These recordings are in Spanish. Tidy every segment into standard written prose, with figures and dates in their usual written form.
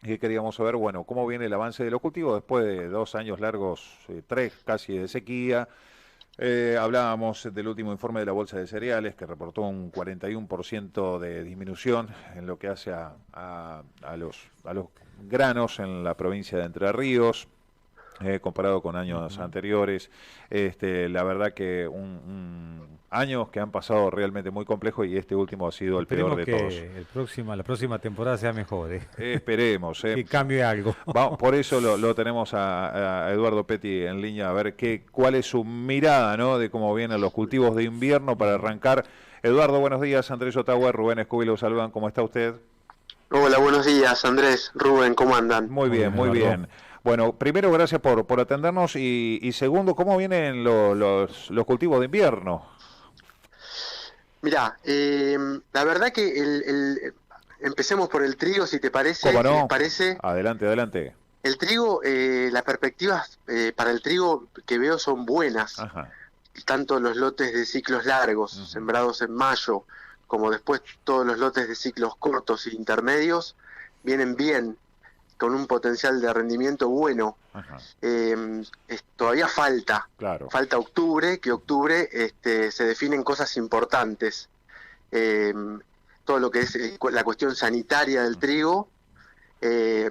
que queríamos saber, bueno, cómo viene el avance de los cultivos después de 2 años largos, 3 casi de sequía. Hablábamos del último informe de la Bolsa de Cereales, que reportó un 41% de disminución en lo que hace a los granos en la provincia de Entre Ríos. Comparado con años anteriores. La verdad que años que han pasado realmente muy complejos y este último ha sido el peor de todos. La próxima temporada sea mejor. Esperemos. Que cambie algo. Por eso lo tenemos a Eduardo Petti en línea, a ver cuál es su mirada, ¿no?, de cómo vienen los cultivos de invierno para arrancar. Eduardo, buenos días. Andrés Ottawa, Rubén Escubi lo saludan. ¿Cómo está usted? Hola, buenos días, Andrés, Rubén, ¿cómo andan? Muy bien, muy bien. Bueno, primero, gracias por atendernos y segundo, ¿cómo vienen los cultivos de invierno? Mirá, la verdad que empecemos por el trigo, si te parece. ¿Cómo no? Si les parece. Adelante, adelante. El trigo, las perspectivas para el trigo que veo son buenas. Ajá. Tanto los lotes de ciclos largos, sembrados en mayo, como después todos los lotes de ciclos cortos e intermedios, vienen bien, con un potencial de rendimiento bueno. Todavía falta, claro. Falta octubre, que octubre se definen cosas importantes. Todo lo que es la cuestión sanitaria del trigo,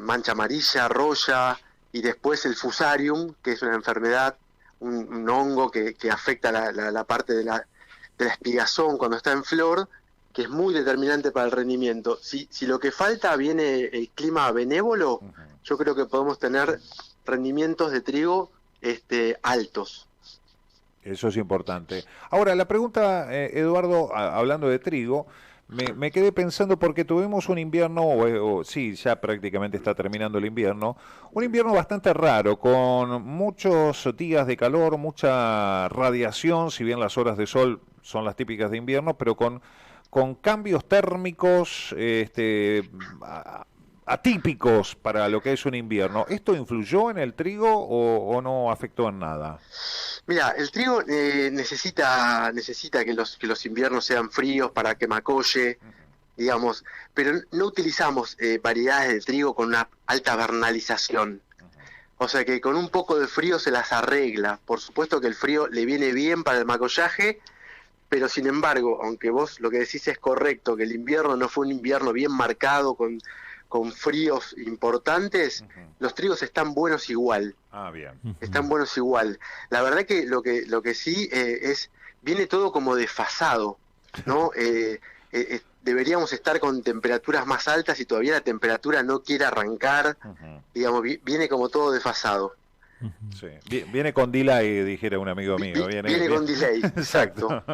mancha amarilla, roya, y después el fusarium, que es una enfermedad, un hongo que afecta la parte de la espigazón cuando está en flor, que es muy determinante para el rendimiento. Si lo que falta viene el clima benévolo, yo creo que podemos tener rendimientos de trigo altos. Eso es importante. Ahora, la pregunta, Eduardo, hablando de trigo, me quedé pensando porque tuvimos un invierno, sí, ya prácticamente está terminando el invierno, un invierno bastante raro, con muchos días de calor, mucha radiación, si bien las horas de sol son las típicas de invierno, pero con cambios térmicos atípicos para lo que es un invierno. ¿Esto influyó en el trigo o no afectó en nada? Mira, el trigo necesita que los inviernos sean fríos para que macolle, digamos, pero no utilizamos variedades de trigo con una alta vernalización. O sea que con un poco de frío se las arregla. Por supuesto que el frío le viene bien para el macollaje, pero sin embargo, aunque vos lo que decís es correcto, que el invierno no fue un invierno bien marcado con fríos importantes, los trigos están buenos igual. Ah, bien. Están buenos igual. La verdad que lo que sí viene todo como desfasado, ¿no? Deberíamos estar con temperaturas más altas y todavía la temperatura no quiere arrancar, digamos, viene como todo desfasado. Sí. Viene con delay, dijera un amigo mío. Viene con delay, exacto.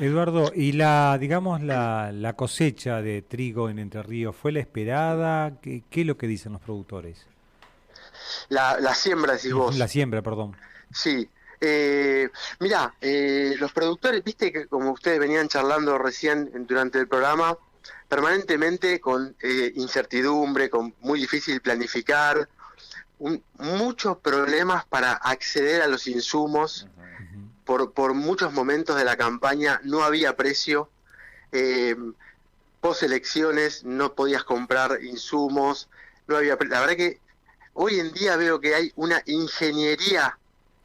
Eduardo, y la cosecha de trigo en Entre Ríos, ¿fue la esperada? ¿Qué es lo que dicen los productores? La siembra, decís vos. La siembra, perdón. Sí. Mirá, los productores, viste que como ustedes venían charlando recién durante el programa, permanentemente con incertidumbre, con muy difícil planificar, muchos problemas para acceder a los insumos. Por muchos momentos de la campaña no había precio, post elecciones no podías comprar insumos, no había la verdad que hoy en día veo que hay una ingeniería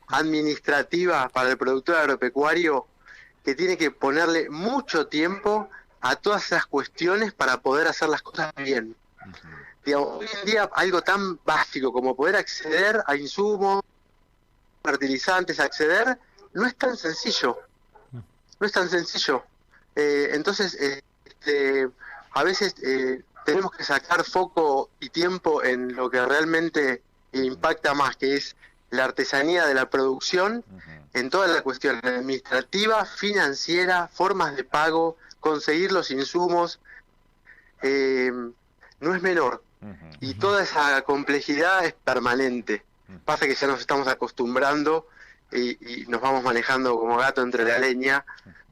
administrativa para el productor agropecuario que tiene que ponerle mucho tiempo a todas esas cuestiones para poder hacer las cosas bien. Digamos, hoy en día algo tan básico como poder acceder a insumos, fertilizantes, acceder, no es tan sencillo. No es tan sencillo. Entonces, a veces tenemos que sacar foco y tiempo en lo que realmente impacta más, que es la artesanía de la producción, en toda la cuestión administrativa, financiera, formas de pago, conseguir los insumos, no es menor. Y toda esa complejidad es permanente. Pasa que ya nos estamos acostumbrando y nos vamos manejando como gato entre la leña,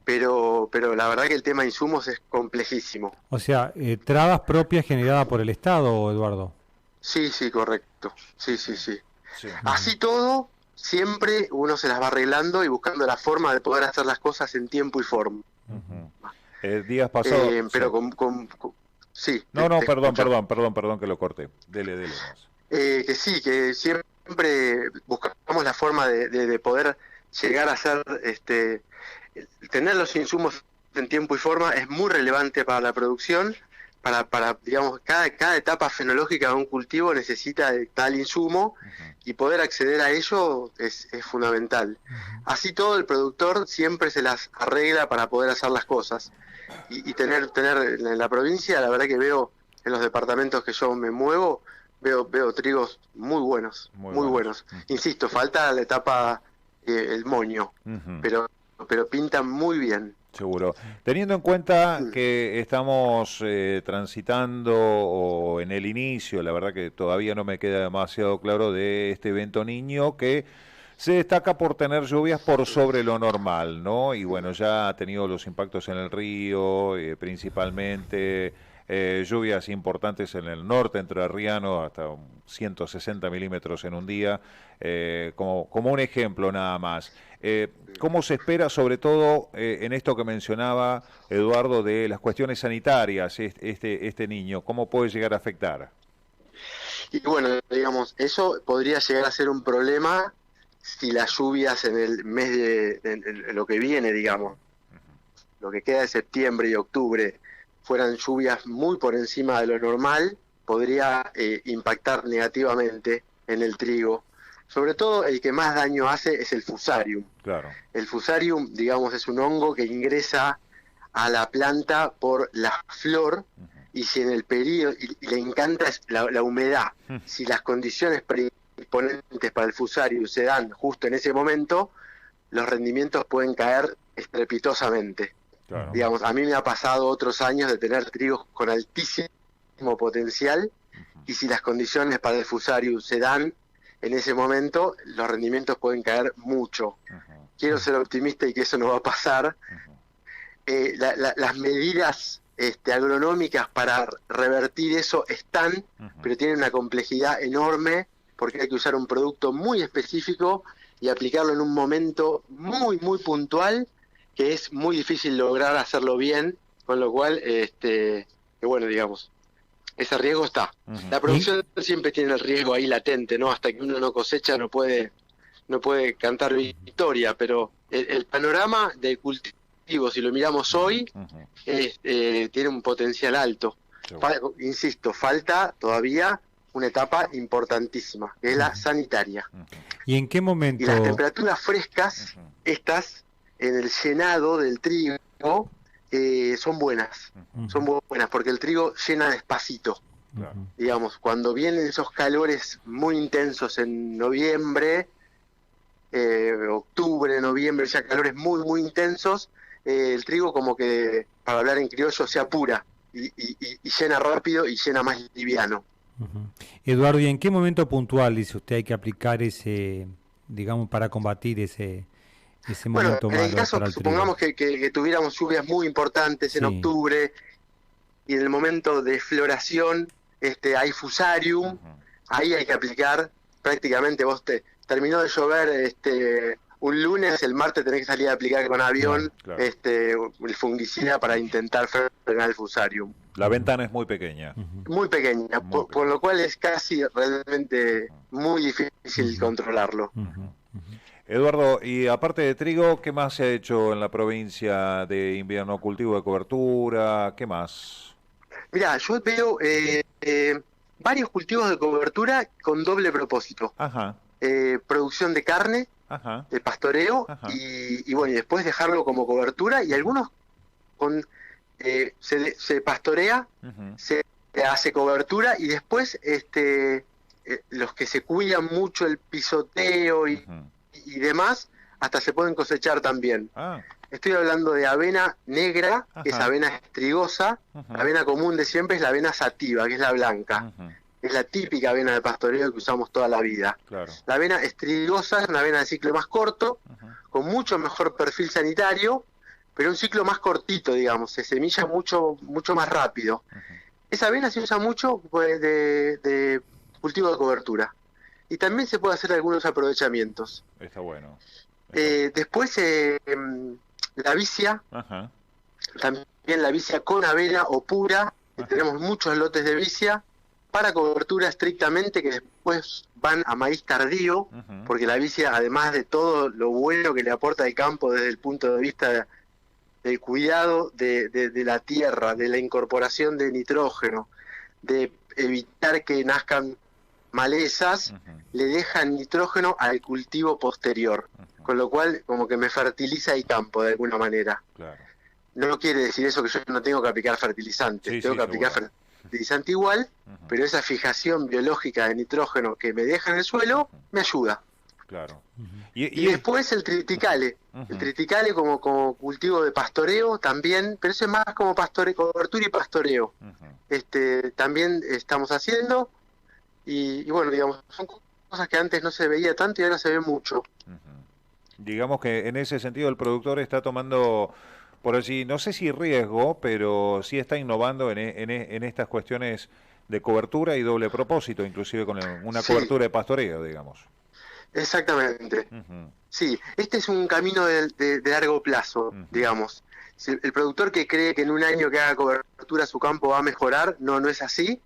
pero la verdad que el tema de insumos es complejísimo. O sea, trabas propias generadas por el Estado, Eduardo. Sí, correcto. Sí. Así todo, siempre uno se las va arreglando y buscando la forma de poder hacer las cosas en tiempo y forma. Días pasados. Pero Sí, No, no, perdón, escucho. perdón que lo corté. Dele más. Que sí, que siempre buscamos la forma de poder llegar a ser, tener los insumos en tiempo y forma es muy relevante para la producción, digamos, cada etapa fenológica de un cultivo necesita de tal insumo y poder acceder a ello es fundamental. Así todo, el productor siempre se las arregla para poder hacer las cosas y tener en la provincia, la verdad que veo en los departamentos que yo me muevo, veo trigos muy buenos, Muy muy buenos. buenos. Insisto, falta la etapa, el moño, Ujú. pero pintan muy bien. Seguro. Teniendo en cuenta Mm. que estamos transitando o en el inicio, la verdad que todavía no me queda demasiado claro de este evento niño que se destaca por tener lluvias por sobre lo normal, ¿no? Y bueno, ya ha tenido los impactos en el río, principalmente lluvias importantes en el norte entrerriano, hasta 160 milímetros en un día, como un ejemplo nada más. ¿Cómo se espera, sobre todo en esto que mencionaba Eduardo, de las cuestiones sanitarias, este niño? ¿Cómo puede llegar a afectar? Y bueno, digamos, eso podría llegar a ser un problema si las lluvias en el mes en lo que viene, digamos, lo que queda de septiembre y octubre, fueran lluvias muy por encima de lo normal, podría impactar negativamente en el trigo. Sobre todo el que más daño hace es el fusarium. Claro. El fusarium, digamos, es un hongo que ingresa a la planta por la flor y si en el periodo, y le encanta la humedad, si las condiciones predisponentes para el fusarium se dan justo en ese momento, los rendimientos pueden caer estrepitosamente. Claro. Digamos, a mí me ha pasado otros años de tener trigos con altísimo potencial y si las condiciones para el fusarium se dan en ese momento, los rendimientos pueden caer mucho. Quiero ser optimista y que eso no va a pasar. Las medidas agronómicas para revertir eso están, pero tienen una complejidad enorme porque hay que usar un producto muy específico y aplicarlo en un momento muy, muy puntual, que es muy difícil lograr hacerlo bien, con lo cual, que bueno, digamos, ese riesgo está. La producción siempre tiene el riesgo ahí latente, ¿no? Hasta que uno no cosecha no puede cantar victoria, pero el panorama del cultivo, si lo miramos hoy, tiene un potencial alto. Insisto, falta todavía una etapa importantísima, que es la sanitaria. ¿Y en qué Y las momento? temperaturas frescas, estas, en el llenado del trigo, son buenas. Son buenas porque el trigo llena despacito. Digamos, cuando vienen esos calores muy intensos en noviembre, octubre, noviembre, ya calores muy, muy intensos, el trigo como que, para hablar en criollo, se apura y llena rápido y llena más liviano. Eduardo, ¿y en qué momento puntual dice usted hay que aplicar ese, digamos, para combatir ese Bueno, momento en el malo caso, para el supongamos trigo? que tuviéramos lluvias muy importantes en Sí. octubre y en el momento de floración hay fusarium, ahí hay que aplicar prácticamente, terminó de llover un lunes, el martes tenés que salir a aplicar con avión Claro. el fungicida para intentar frenar el fusarium. La ventana es muy pequeña. Muy pequeña, Muy por lo cual es casi realmente muy difícil controlarlo. Eduardo, y aparte de trigo, ¿qué más se ha hecho en la provincia de invierno? ¿Cultivo de cobertura? ¿Qué más? Mirá, yo veo varios cultivos de cobertura con doble propósito. Ajá, Producción de carne, ajá, de pastoreo, ajá. y bueno, y después dejarlo como cobertura, y algunos se pastorea, se hace cobertura, y después los que se cuidan mucho el pisoteo y demás, hasta se pueden cosechar también. Ah, Estoy hablando de avena negra, que es Ajá. avena estrigosa. La avena común de siempre es la avena sativa, que es la blanca. Es la típica avena de pastoreo que usamos toda la vida. claro. La avena estrigosa es una avena de ciclo más corto, con mucho mejor perfil sanitario, pero un ciclo más cortito, digamos, se semilla mucho más rápido. Esa avena se usa mucho pues, de cultivo de cobertura. Y también se puede hacer algunos aprovechamientos. Está bueno. Después, la vicia, Ajá. también la vicia con avena o pura, tenemos muchos lotes de vicia para cobertura estrictamente, que después van a maíz tardío, porque la vicia, además de todo lo bueno que le aporta al campo desde el punto de vista del cuidado de la tierra, de la incorporación de nitrógeno, de evitar que nazcan malezas, le dejan nitrógeno al cultivo posterior, con lo cual como que me fertiliza el campo de alguna manera. Claro. No quiere decir eso que yo no tengo que aplicar fertilizante, Sí, tengo sí, que aplicar seguro. fertilizante igual, pero esa fijación biológica de nitrógeno que me deja en el suelo me ayuda. Claro. Y después el triticale, el triticale como cultivo de pastoreo también, pero eso es más como cobertura y pastoreo. También estamos haciendo y bueno, digamos, son cosas que antes no se veía tanto y ahora se ve mucho. Digamos que en ese sentido el productor está tomando, por así, no sé si riesgo, pero sí está innovando en estas cuestiones de cobertura y doble propósito, inclusive con una Sí. cobertura de pastoreo, digamos. Exactamente. Sí, este es un camino de largo plazo, digamos. Si el productor que cree que en un año que haga cobertura su campo va a mejorar, no es así.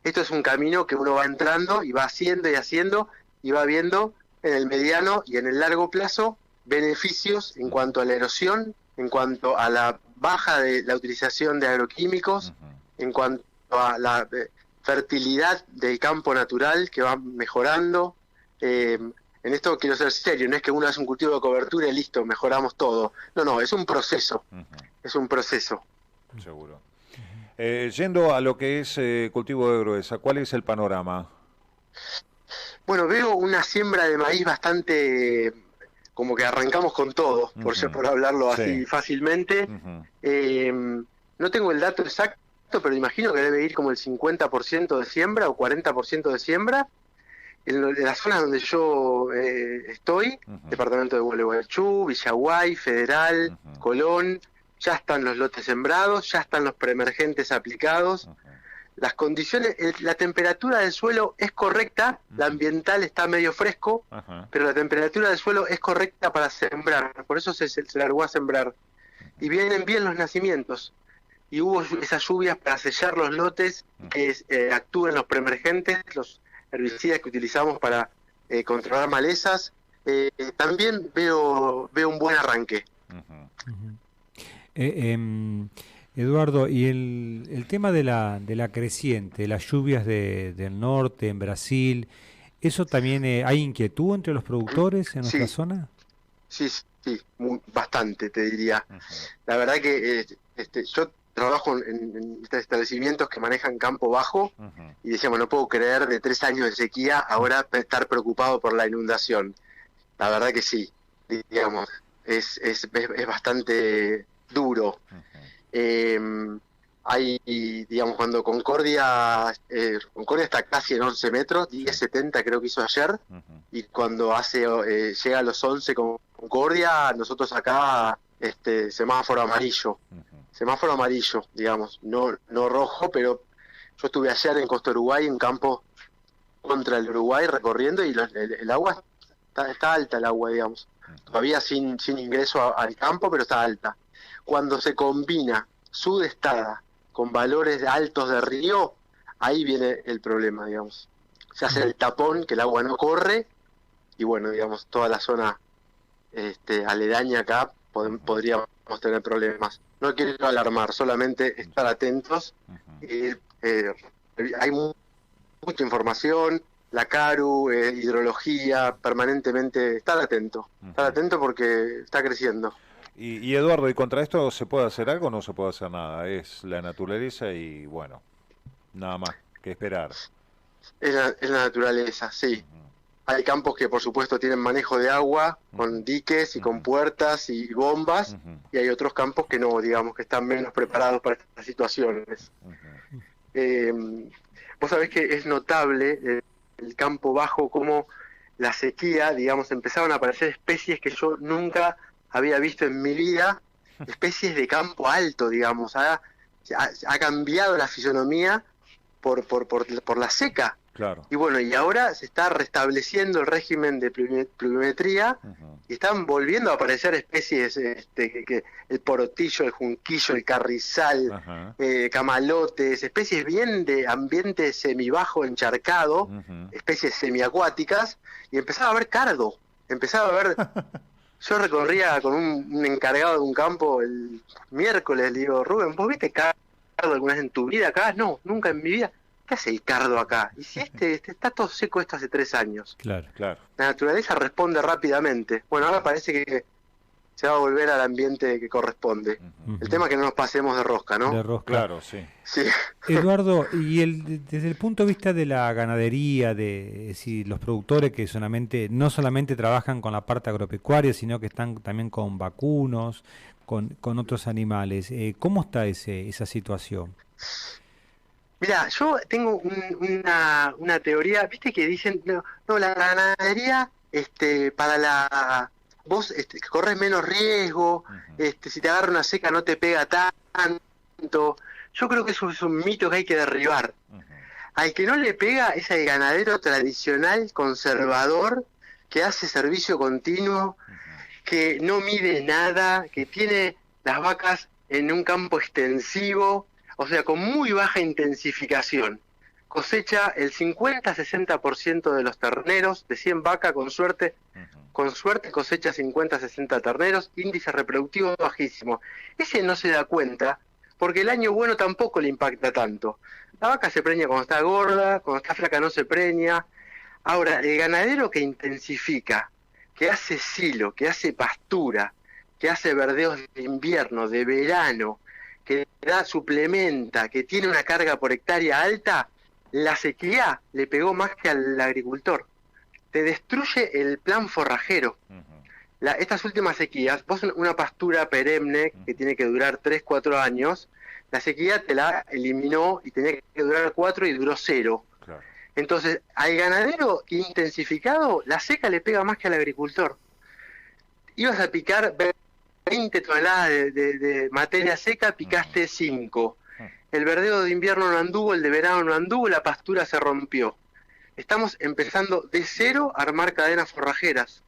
Esto es un camino que uno va entrando y va haciendo y haciendo y va viendo en el mediano y en el largo plazo beneficios en cuanto a la erosión, en cuanto a la baja de la utilización de agroquímicos, en cuanto a la fertilidad del campo natural que va mejorando. En esto quiero ser serio, no es que uno hace un cultivo de cobertura y listo, mejoramos todo. No, es un proceso, es un proceso. Seguro. Yendo a lo que es cultivo de gruesa, ¿cuál es el panorama? Bueno, veo una siembra de maíz bastante, como que arrancamos con todo, por hablarlo así fácilmente. No tengo el dato exacto, pero imagino que debe ir como el 50% de siembra o 40% de siembra. En las zonas donde yo estoy, departamento de Gualeguaychú, Villaguay, Federal, Colón, ya están los lotes sembrados, ya están los preemergentes aplicados. Las condiciones, la temperatura del suelo es correcta, la ambiental está medio fresco, pero la temperatura del suelo es correcta para sembrar, por eso se largó a sembrar. Y vienen bien los nacimientos, y hubo esas lluvias para sellar los lotes, que actúen los preemergentes, los herbicidas que utilizamos para controlar malezas. También veo un buen arranque. Eduardo, y el tema de la creciente, las lluvias del norte en Brasil, ¿eso también hay inquietud entre los productores en nuestra zona? Sí, bastante, te diría. La verdad que yo trabajo en establecimientos que manejan campo bajo y decíamos, no puedo creer de 3 años de sequía ahora estar preocupado por la inundación. La verdad que sí, digamos, es bastante duro. Hay, digamos, cuando Concordia está casi en 11 metros, 10,70 creo que hizo ayer, y cuando llega a los 11 con Concordia, nosotros acá semáforo amarillo, digamos, no rojo, pero yo estuve ayer en Costa Uruguay, en campo contra el Uruguay, recorriendo, y el agua está alta, el agua, digamos, todavía sin ingreso al campo, pero está alta. Cuando se combina sudestada con valores altos de río, ahí viene el problema, digamos. Se hace el tapón, que el agua no corre, y bueno, digamos, toda la zona aledaña acá podríamos tener problemas. No quiero alarmar, solamente estar atentos. Hay mucha información, la CARU, hidrología, permanentemente estar atento porque está creciendo. Y Eduardo, ¿y contra esto se puede hacer algo o no se puede hacer nada? Es la naturaleza y bueno, nada más que esperar. Es la naturaleza, sí. Hay campos que por supuesto tienen manejo de agua, con diques y con puertas y bombas, y hay otros campos que no, digamos, que están menos preparados para estas situaciones. Vos sabés que es notable el campo bajo, como la sequía, digamos, empezaron a aparecer especies que yo nunca había visto en mi vida, especies de campo alto, digamos. Ha cambiado la fisonomía por la seca. Claro. Y bueno, y ahora se está restableciendo el régimen de pluviometría y están volviendo a aparecer especies, el porotillo, el junquillo, el carrizal, camalotes, especies bien de ambiente semibajo encharcado, especies semiacuáticas, y empezaba a haber cardo, empezaba a haber... Yo recorría con un encargado de un campo el miércoles, le digo, Rubén, ¿vos viste cardo alguna vez en tu vida acá? No, nunca en mi vida. ¿Qué hace el cardo acá? Y si este está todo seco esto hace 3 años. Claro. La naturaleza responde rápidamente. Bueno, ahora parece que se va a volver al ambiente que corresponde. El tema es que no nos pasemos de rosca, ¿no? De rosca. Claro, sí. Eduardo, y desde el punto de vista de la ganadería, los productores que no solamente trabajan con la parte agropecuaria, sino que están también con vacunos, con otros animales, ¿cómo está esa situación? Mira, yo tengo una teoría, viste que dicen, no, la ganadería, vos corres menos riesgo, si te agarra una seca no te pega tanto. Yo creo que eso es un mito que hay que derribar. Al que no le pega es al ganadero tradicional, conservador, que hace servicio continuo, que no mide nada, que tiene las vacas en un campo extensivo, o sea, con muy baja intensificación. Cosecha el 50-60% de los terneros, de 100 vacas con suerte cosecha 50-60 terneros, índice reproductivo bajísimo. Ese no se da cuenta, porque el año bueno tampoco le impacta tanto. La vaca se preña cuando está gorda, cuando está flaca no se preña. Ahora, el ganadero que intensifica, que hace silo, que hace pastura, que hace verdeos de invierno, de verano, que suplementa, que tiene una carga por hectárea alta, la sequía le pegó más que al agricultor. Te destruye el plan forrajero. Estas últimas sequías, vos una pastura perenne que tiene que durar 3-4 años, la sequía te la eliminó y tenía que durar 4 y duró 0. Claro. Entonces, al ganadero intensificado, la seca le pega más que al agricultor. Ibas a picar 20 toneladas de materia seca, picaste 5. El verdeo de invierno no anduvo, el de verano no anduvo, la pastura se rompió. Estamos empezando de 0 a armar cadenas forrajeras.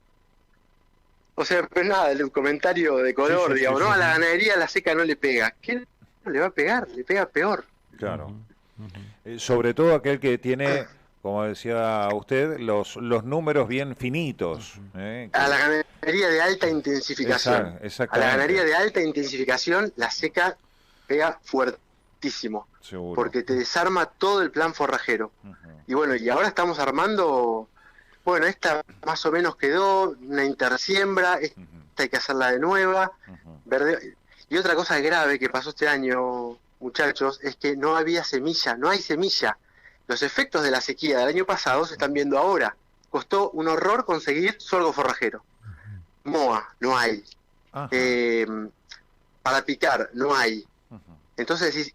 O sea, pues nada, el comentario de color, digamos, ¿no? A la ganadería la seca no le pega. ¿Quién le va a pegar? Le pega peor. Claro. Sobre todo aquel que tiene, como decía usted, los números bien finitos. A la ganadería de alta intensificación. A la ganadería de alta intensificación la seca pega fuertísimo. Seguro. Porque te desarma todo el plan forrajero. Y bueno, y ahora estamos armando, bueno, esta más o menos quedó, una intersiembra, esta hay que hacerla de nueva. Y otra cosa grave que pasó este año, muchachos, es que no había semilla, no hay semilla. Los efectos de la sequía del año pasado se están viendo ahora. Costó un horror conseguir sorgo forrajero. Moa, no hay. Para picar, no hay. Entonces,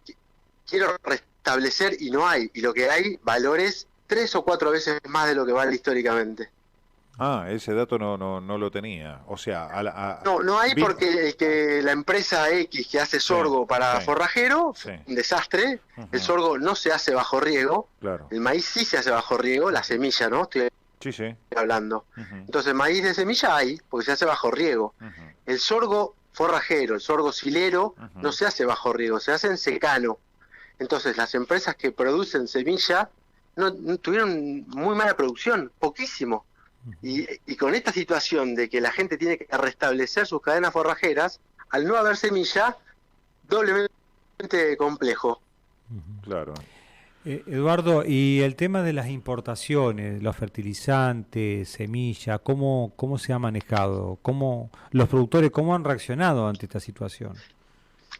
quiero restablecer y no hay. Y lo que hay, valores 3 o 4 veces más de lo que vale históricamente. Ese dato no lo tenía. O sea, no hay porque la empresa X que hace sorgo para forrajero, un desastre. El sorgo no se hace bajo riego. Claro. El maíz sí se hace bajo riego, la semilla, ¿no? Estoy hablando. Entonces, maíz de semilla hay, porque se hace bajo riego. El sorgo forrajero, el sorgo silero, no se hace bajo riego, se hace en secano. Entonces, las empresas que producen semilla no tuvieron muy mala producción, poquísimo. Y con esta situación de que la gente tiene que restablecer sus cadenas forrajeras, al no haber semilla, doblemente complejo. Claro. Eduardo, y el tema de las importaciones, los fertilizantes, semilla, ¿cómo se ha manejado? ¿Los productores cómo han reaccionado ante esta situación?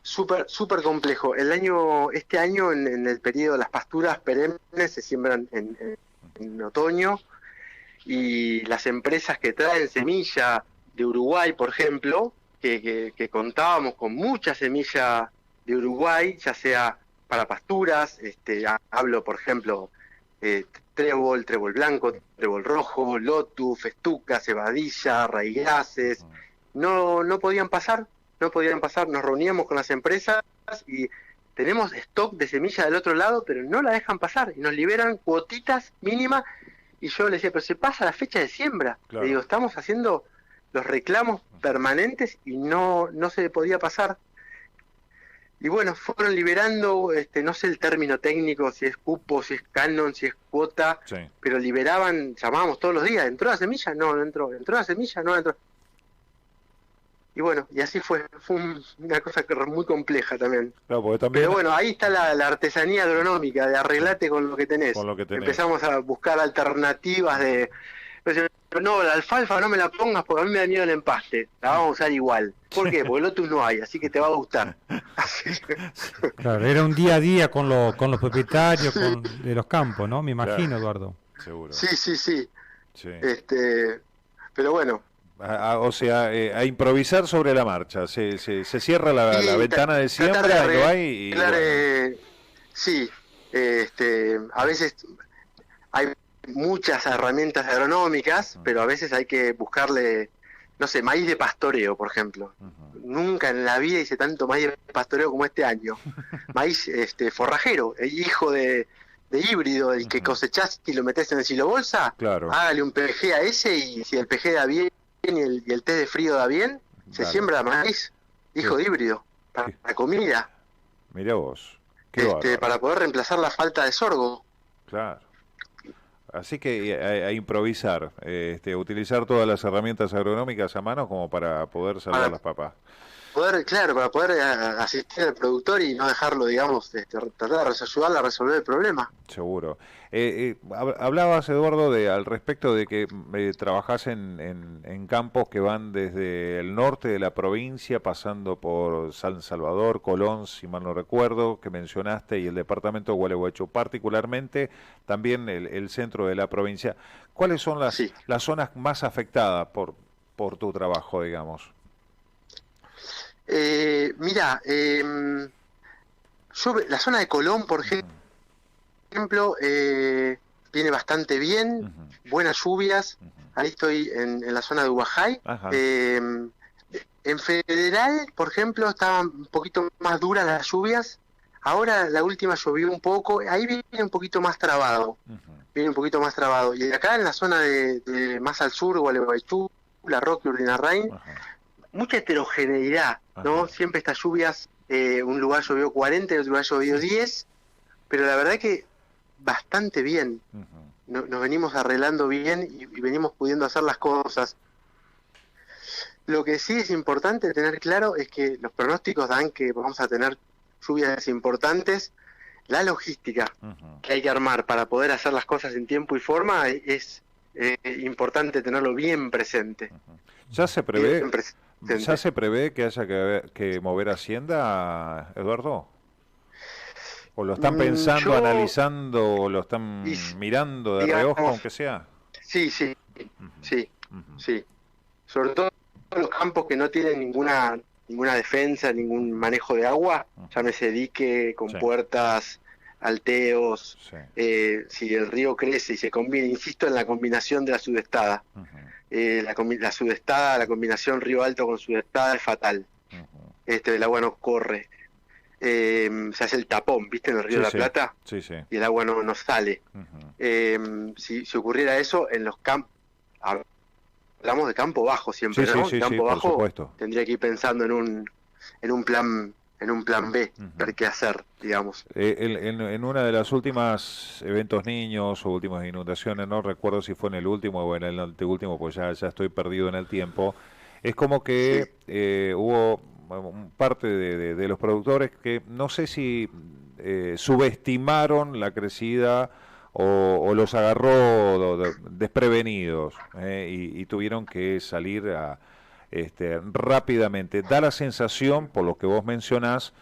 Súper complejo. Este año, en el periodo, las pasturas perennes se siembran en otoño, y las empresas que traen semilla de Uruguay, por ejemplo, que contábamos con mucha semilla de Uruguay, ya sea para pasturas, hablo, por ejemplo, trébol blanco, trébol rojo, lotus, festuca, cebadilla, raíces, no podían pasar, nos reuníamos con las empresas y tenemos stock de semilla del otro lado, pero no la dejan pasar y nos liberan cuotitas mínimas. Y yo le decía, pero se pasa la fecha de siembra. Claro. Le digo, estamos haciendo los reclamos permanentes y no se podía pasar. Y bueno, fueron liberando, no sé el término técnico, si es cupo, si es canon, si es cuota, Sí. pero liberaban, llamábamos todos los días, ¿entró la semilla? No entró. ¿Entró la semilla? No entró. Y bueno, y así fue una cosa muy compleja también. Claro, porque también Pero bueno, ahí está la artesanía agronómica, de arreglate con lo que tenés. con lo que tenés. Empezamos a buscar alternativas de... No, la alfalfa no me la pongas porque a mí me da miedo el empaste. La vamos a usar igual. ¿Por qué? Porque Lotus no hay, así que te va a gustar. Claro, era un día a día con los propietarios de los campos, ¿no? Me imagino, Claro. Eduardo. Seguro. Sí. Sí. Pero bueno. O sea, a improvisar sobre la marcha. Se cierra la Y ventana de tratar siembra, de no hay. Y, arreglar, bueno, sí, a veces hay muchas herramientas agronómicas, pero a veces hay que buscarle, no sé, maíz de pastoreo, por ejemplo. ujú. Nunca en la vida hice tanto maíz de pastoreo como este año. Maíz forrajero, hijo de híbrido, el que Ujú. cosechás y lo metés en el silobolsa, Claro. hágale un PG a ese y si el PG da bien y el test de frío da bien, se Claro. siembra maíz, hijo de híbrido, para Sí. la comida, Mirá vos. Qué bárbaro. para poder reemplazar la falta de sorgo. Claro. Así que a improvisar, utilizar todas las herramientas agronómicas a mano como para poder salvar Para las papas. Para poder asistir al productor y no dejarlo, digamos, tratar de ayudarle a resolver el problema. Seguro. Hablabas, Eduardo, al respecto de que trabajás en campos que van desde el norte de la provincia, pasando por San Salvador, Colón, si mal no recuerdo, que mencionaste, y el departamento de Gualeguaychú, particularmente también el centro de la provincia. ¿Cuáles son Sí. las zonas más afectadas por tu trabajo, digamos? Mira, la zona de Colón, por ejemplo, viene bastante bien, Ujú, buenas lluvias. ujú. Ahí estoy en la zona de Ubajay. Ajá. En Federal, por ejemplo, estaban un poquito más duras las lluvias. Ahora la última llovió un poco, ahí viene un poquito más trabado. Y acá en la zona de más al sur, Gualeguaychú, La Roque, Urdinarrain, Ajá. mucha heterogeneidad, ¿no? Ajá. Siempre estas lluvias, un lugar llovió 40, en otro lugar llovió 10, pero la verdad que bastante bien. Ujú. Nos venimos arreglando bien y venimos pudiendo hacer las cosas. Lo que sí es importante tener claro es que los pronósticos dan que vamos a tener lluvias importantes. La logística Ujú. que hay que armar para poder hacer las cosas en tiempo y forma es importante tenerlo bien presente. ¿Ya se prevé, Bien presente. ya se prevé que haya que mover Hacienda, Eduardo? ¿O lo están pensando, Yo, analizando, o lo están y, mirando de digamos, reojo, aunque sea? sí, Ujú, ujú. sí. Sobre todo los campos que no tienen ninguna defensa, ningún manejo de agua, llámese dique, Sí. compuertas, alteos, Sí. si el río crece y se combina, insisto en la combinación de la sudestada. Ujú, La sudestada, la combinación río alto con sudestada es fatal. ujú. El agua no corre. Se hace el tapón, ¿viste? En el río de la Sí. Plata, Sí, sí. y el agua no sale. Ujú. Si ocurriera eso en los campos, hablamos de campo bajo siempre, Sí, ¿no? sí, sí, Campo sí, por bajo supuesto. tendría que ir pensando en un plan B, Ujú. ver qué hacer, digamos. En una de las últimas eventos niños o últimas inundaciones, no recuerdo si fue en el último o en el anteúltimo, pues ya estoy perdido en el tiempo, es como que hubo parte de los productores que no sé si subestimaron la crecida o los agarró desprevenidos, y tuvieron que salir rápidamente. Da la sensación, por lo que vos mencionás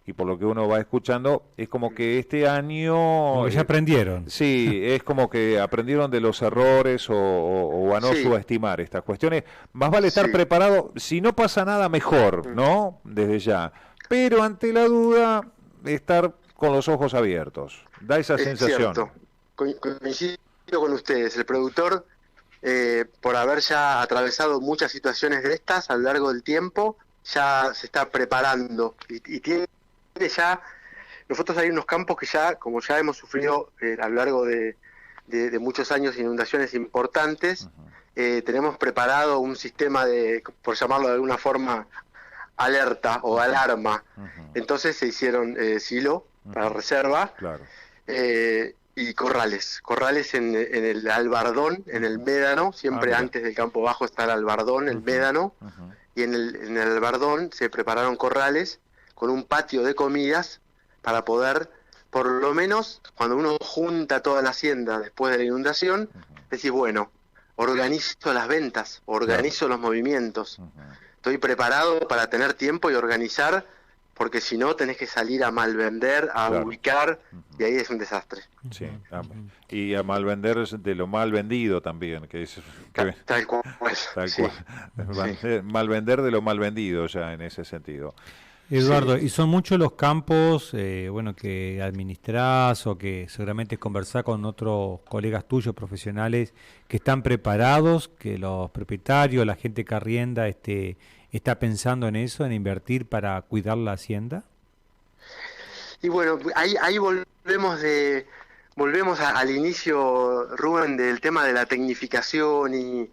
y por lo que uno va escuchando, es como que este año... Como que ya aprendieron. Sí, es como que aprendieron de los errores o a no Sí. subestimar estas cuestiones. Más vale estar Sí. preparado, si no pasa nada, mejor, ¿no? Desde ya. Pero ante la duda, estar con los ojos abiertos. Da esa Es sensación. cierto. Coincido con ustedes. El productor, por haber ya atravesado muchas situaciones de estas a lo largo del tiempo, ya se está preparando y tiene ya nosotros hay unos campos que ya, como ya hemos sufrido a lo largo de muchos años inundaciones importantes, tenemos preparado un sistema de, por llamarlo de alguna forma, alerta o alarma. Entonces se hicieron silo para reserva, Claro. Y corrales en el albardón, en el médano, siempre mira. antes del campo bajo está el albardón, el médano, y en el albardón se prepararon corrales con un patio de comidas para poder, por lo menos, cuando uno junta toda la hacienda después de la inundación, decir, bueno, organizo las ventas, organizo los movimientos, estoy preparado para tener tiempo y organizar, porque si no tenés que salir a malvender, a ubicar, y ahí es un desastre. Sí, y a malvender de lo mal vendido también, que es tal cual. tal Sí. cual. Malvender de lo mal vendido ya en ese sentido. Eduardo, y son muchos los campos, bueno, que administrás o que seguramente conversás con otros colegas tuyos profesionales que están preparados, que los propietarios, la gente que arrienda, está pensando en eso, en invertir para cuidar la hacienda. Y bueno, ahí volvemos al inicio, Rubén, del tema de la tecnificación. Y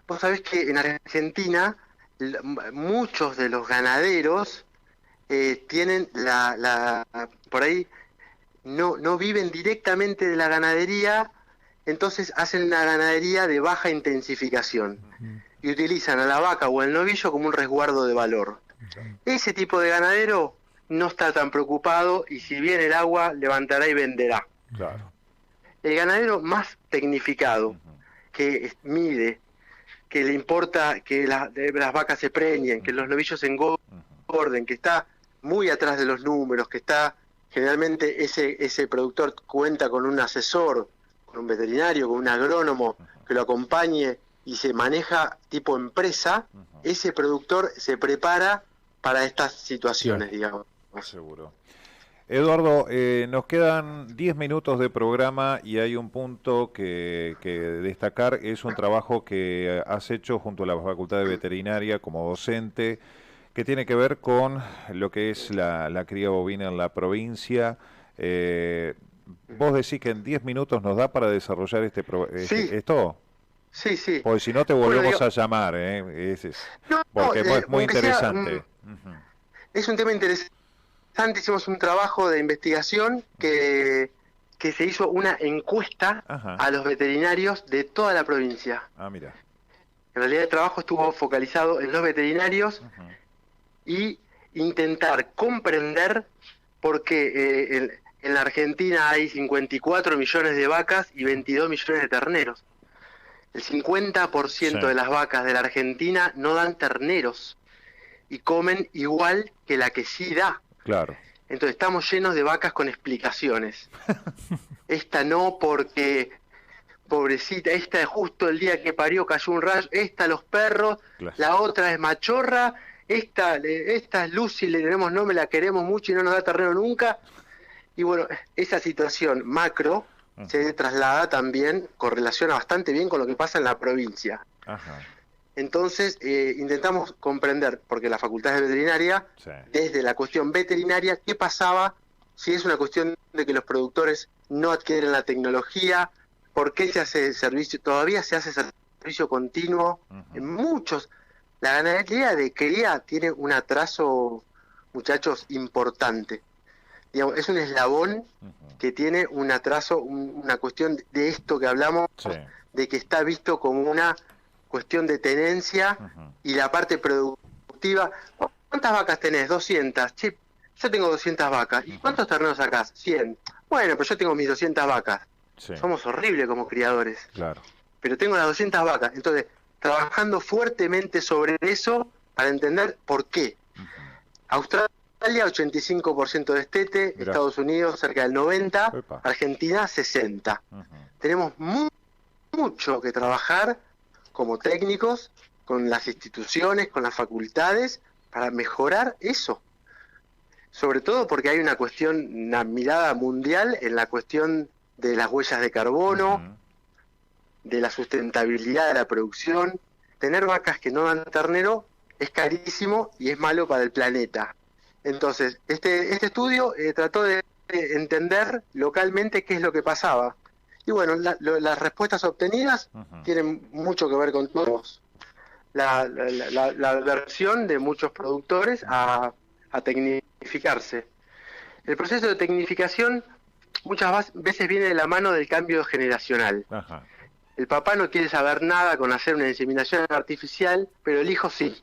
vos sabés que en Argentina muchos de los ganaderos tienen por ahí no viven directamente de la ganadería, entonces hacen una ganadería de baja intensificación y utilizan a la vaca o el novillo como un resguardo de valor. Ese tipo de ganadero no está tan preocupado y si viene el agua levantará y venderá. Claro. El ganadero más tecnificado, que mide, que le importa que las vacas se preñen, que los novillos se engorden, que está muy atrás de los números, que está generalmente ese productor cuenta con un asesor, con un veterinario, con un agrónomo que lo acompañe y se maneja tipo empresa, ese productor se prepara para estas situaciones, digamos. Seguro. Eduardo, nos quedan 10 minutos de programa y hay un punto que destacar, es un trabajo que has hecho junto a la Facultad de Veterinaria como docente, que tiene que ver con lo que es la cría bovina en la provincia. Vos decís que en 10 minutos nos da para desarrollar esto. Sí, sí. Porque si no te volvemos Bueno, a llamar, porque es muy aunque sea, interesante. es un tema interesante. Hicimos un trabajo de investigación que se hizo una encuesta a los veterinarios de toda la provincia. Ah, mira. En realidad el trabajo estuvo focalizado en los veterinarios y intentar comprender por qué en la Argentina hay 54 millones de vacas y 22 millones de terneros. El 50% de las vacas de la Argentina no dan terneros y comen igual que la que sí da. Claro. Entonces estamos llenos de vacas con explicaciones. Esta no porque, pobrecita, esta es justo el día que parió cayó un rayo, esta los perros, la otra es machorra, esta es Lucy, le tenemos nombre, la queremos mucho y no nos da ternero nunca. Y bueno, esa situación macro se traslada también, correlaciona bastante bien con lo que pasa en la provincia. Entonces intentamos comprender, porque la Facultad de Veterinaria, desde la cuestión veterinaria, qué pasaba si es una cuestión de que los productores no adquieren la tecnología, por qué se hace servicio, todavía se hace servicio continuo en muchos. La ganadería de cría tiene un atraso, muchachos, importante. Digamos, es un eslabón que tiene un atraso, una cuestión de esto que hablamos, de que está visto como una cuestión de tenencia y la parte productiva. ¿Cuántas vacas tenés? 200. Che, yo tengo 200 vacas. ¿Y cuántos terneros sacás? 100. Bueno, pero yo tengo mis 200 vacas. Somos horribles como criadores. Claro. Pero tengo las 200 vacas. Entonces, trabajando fuertemente sobre eso para entender por qué. Australia, 85% de destete, Estados Unidos cerca del 90%, Argentina 60%. Tenemos mucho que trabajar como técnicos, con las instituciones, con las facultades, para mejorar eso. Sobre todo porque hay una cuestión, una mirada mundial en la cuestión de las huellas de carbono, de la sustentabilidad de la producción. Tener vacas que no dan ternero es carísimo y es malo para el planeta. Entonces, este estudio trató de entender localmente qué es lo que pasaba. Y bueno, las respuestas obtenidas tienen mucho que ver con todos. La aversión de muchos productores a tecnificarse. El proceso de tecnificación muchas veces viene de la mano del cambio generacional. Ajá. El papá no quiere saber nada con hacer una inseminación artificial, pero el hijo sí.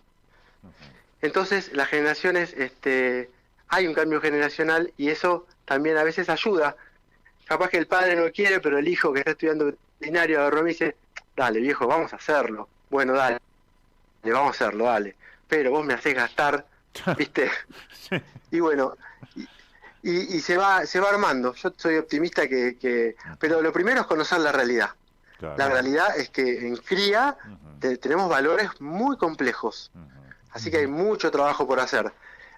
Entonces, las generaciones, hay un cambio generacional y eso también a veces ayuda. Capaz que el padre no quiere, pero el hijo que está estudiando veterinario agarró y me dice, dale viejo, vamos a hacerlo. Bueno, dale, vamos a hacerlo, dale. Pero vos me hacés gastar, ¿viste? Sí. Y bueno, y se va armando. Yo soy optimista pero lo primero es conocer la realidad. Claro. La realidad es que en cría tenemos valores muy complejos. Así que hay mucho trabajo por hacer.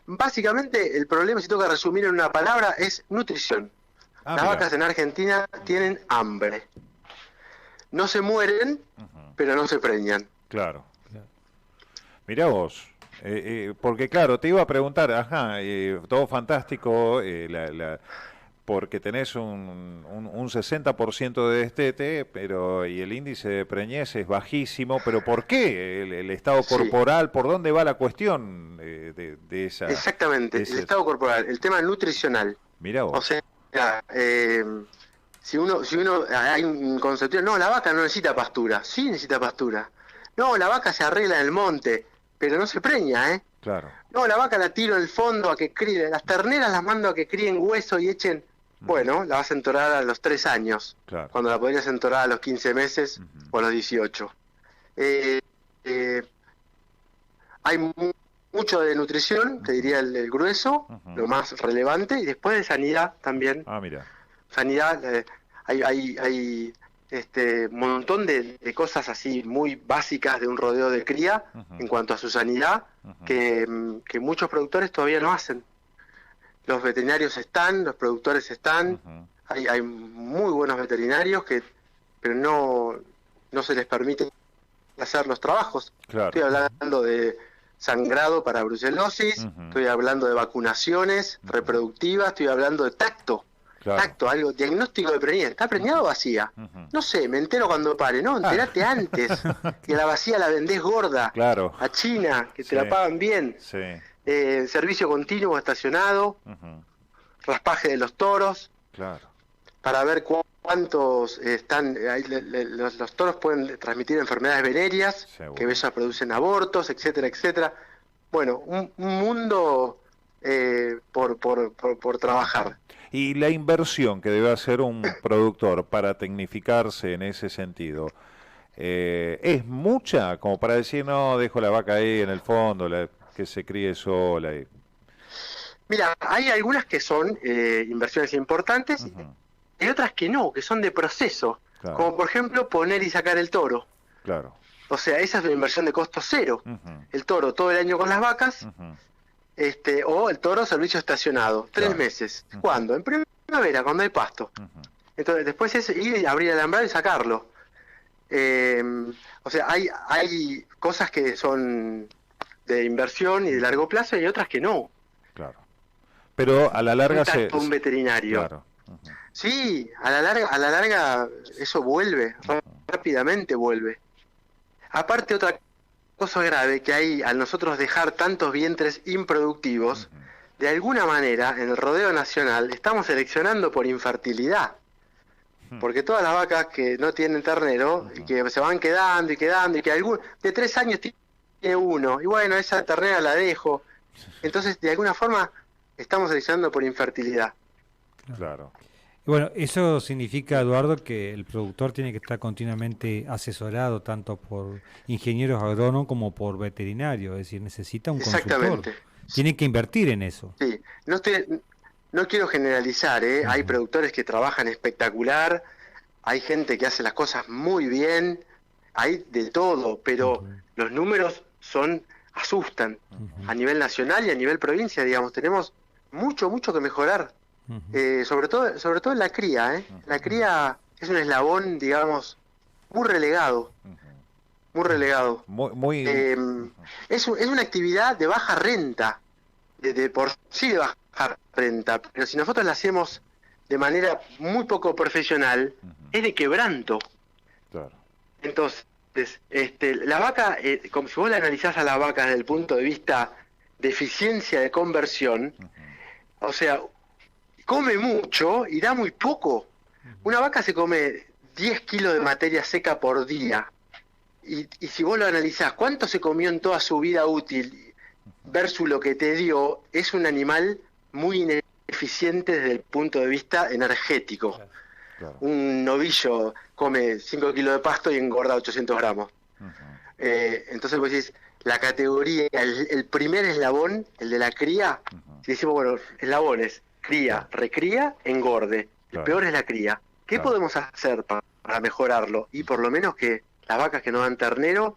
Básicamente, el problema, si tengo que resumir en una palabra, es nutrición. Las Mirá. vacas en Argentina tienen hambre. No se mueren, pero no se preñan. Claro. Mirá vos. Porque claro, te iba a preguntar, todo fantástico, porque tenés un 60% de destete, y el índice de preñez es bajísimo, pero ¿por qué? El estado corporal, ¿por dónde va la cuestión de esa? Exactamente, el estado corporal, el tema nutricional. Mirá vos. O sea, si uno hay un concepto, no, la vaca no necesita pastura. Sí necesita pastura. No, la vaca se arregla en el monte, pero no se preña, ¿eh? Claro. No, la vaca la tiro en el fondo a que críe. Las terneras las mando a que críen hueso y echen. Bueno, la vas a entorar a los 3 años, Claro. cuando la podrías entorar a los 15 meses o a los 18. Hay mucho de nutrición, te diría el grueso, lo más relevante, y después de sanidad también. Ah, mira. Sanidad, hay un montón de cosas así muy básicas de un rodeo de cría en cuanto a su sanidad que muchos productores todavía no hacen. Los veterinarios están, los productores están, hay muy buenos veterinarios pero no se les permite hacer los trabajos. Claro. Estoy hablando de sangrado para brucelosis, estoy hablando de vacunaciones reproductivas, estoy hablando de tacto. Claro. Tacto, algo, diagnóstico de preñez. ¿Está preñado o vacía? No sé, me entero cuando pare. No, enterate antes. Que la vacía la vendés gorda. Claro. A China, que te la pagan bien. Sí. Servicio continuo estacionado. Raspaje de los toros. Claro. Para ver cuántos están. Los toros pueden transmitir enfermedades venéreas, Seguro. que ellas producen abortos, etcétera, etcétera. Bueno, un mundo por trabajar. Y la inversión que debe hacer un productor para tecnificarse en ese sentido, ¿es mucha como para decir, no, dejo la vaca ahí en el fondo, que se críe sola? Mira, hay algunas que son inversiones importantes y otras que no, que son de proceso. Claro. Como por ejemplo poner y sacar el toro. Claro. O sea, esa es una inversión de costo cero. El toro todo el año con las vacas. O el toro servicio estacionado, 3 meses. ¿Cuándo? En primavera, cuando hay pasto. Entonces, después es ir y abrir el alambrado y sacarlo. O sea, hay cosas que son de inversión y de largo plazo y otras que no. Claro. Pero a la larga Un veterinario. Claro. Sí, a la larga eso vuelve, rápidamente vuelve. Aparte, otra cosa grave que hay al nosotros dejar tantos vientres improductivos, de alguna manera en el rodeo nacional estamos seleccionando por infertilidad, porque todas las vacas que no tienen ternero y que se van quedando y quedando y que de 3 años tiene uno y bueno, esa ternera la dejo, entonces de alguna forma estamos seleccionando por infertilidad. Claro. Bueno, eso significa, Eduardo, que el productor tiene que estar continuamente asesorado tanto por ingenieros agrónomos como por veterinarios, es decir, necesita un consultor. Tiene que invertir en eso. Sí, no quiero generalizar, hay productores que trabajan espectacular, hay gente que hace las cosas muy bien, hay de todo, pero los números asustan a nivel nacional y a nivel provincia, digamos, tenemos mucho que mejorar. Sobre todo en la cría, La cría es un eslabón, digamos, muy relegado. Es una actividad de baja renta. de por sí de baja renta, pero si nosotros la hacemos de manera muy poco profesional, es de quebranto. Claro. Entonces, la vaca, como si vos la analizás a la vaca desde el punto de vista de eficiencia de conversión, o sea, come mucho y da muy poco. Una vaca se come 10 kilos de materia seca por día. Y si vos lo analizás, ¿cuánto se comió en toda su vida útil versus lo que te dio? Es un animal muy ineficiente desde el punto de vista energético. Claro. Un novillo come 5 kilos de pasto y engorda 800 gramos. Entonces vos decís, la categoría, el primer eslabón, el de la cría, si decimos, bueno, eslabones, cría, recría, engorde. El peor es la cría. ¿Qué podemos hacer para mejorarlo? Y por lo menos que las vacas que no dan ternero,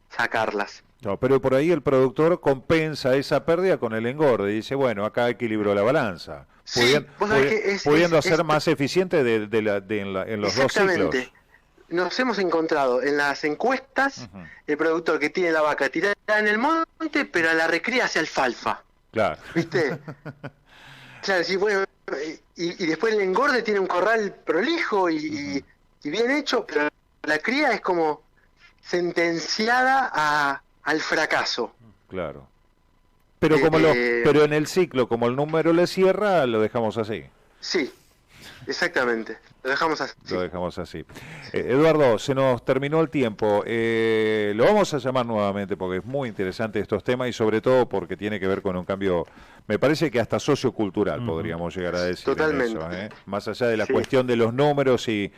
sacarlas. No, pero por ahí el productor compensa esa pérdida con el engorde y dice, bueno, acá equilibró la balanza, Sí, pudiendo ser más eficiente en los dos ciclos. Nos hemos encontrado en las encuestas el productor que tiene la vaca tirada en el monte, pero a la recría hace alfalfa. Claro. ¿Viste? Claro, sí, bueno, y después el engorde tiene un corral prolijo y bien hecho, pero la cría es como sentenciada al fracaso. Claro. Pero pero en el ciclo, como el número le cierra, lo dejamos así. Sí, exactamente. Lo dejamos así. Lo dejamos así. Eduardo, se nos terminó el tiempo. Lo vamos a llamar nuevamente porque es muy interesante estos temas y sobre todo porque tiene que ver con un cambio, me parece que hasta sociocultural podríamos llegar a decir. Totalmente. Eso, más allá de la cuestión de los números y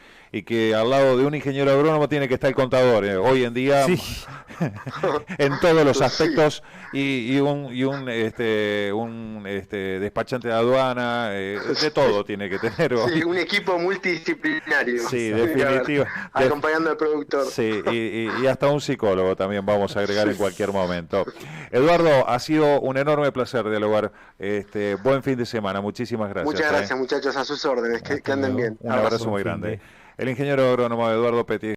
que al lado de un ingeniero agrónomo tiene que estar el contador. Hoy en día, en todos los aspectos, y un despachante de aduana, de todo tiene que tener. Sí, un equipo multidisciplinario. Sí, definitiva. Acompañando al productor. Sí, y hasta un psicólogo también vamos a agregar en cualquier momento. Eduardo, ha sido un enorme placer dialogar. Buen fin de semana, muchísimas gracias. Muchas gracias, muchachos, a sus órdenes, que anden bien. Un abrazo muy grande. El ingeniero agrónomo Eduardo Petit.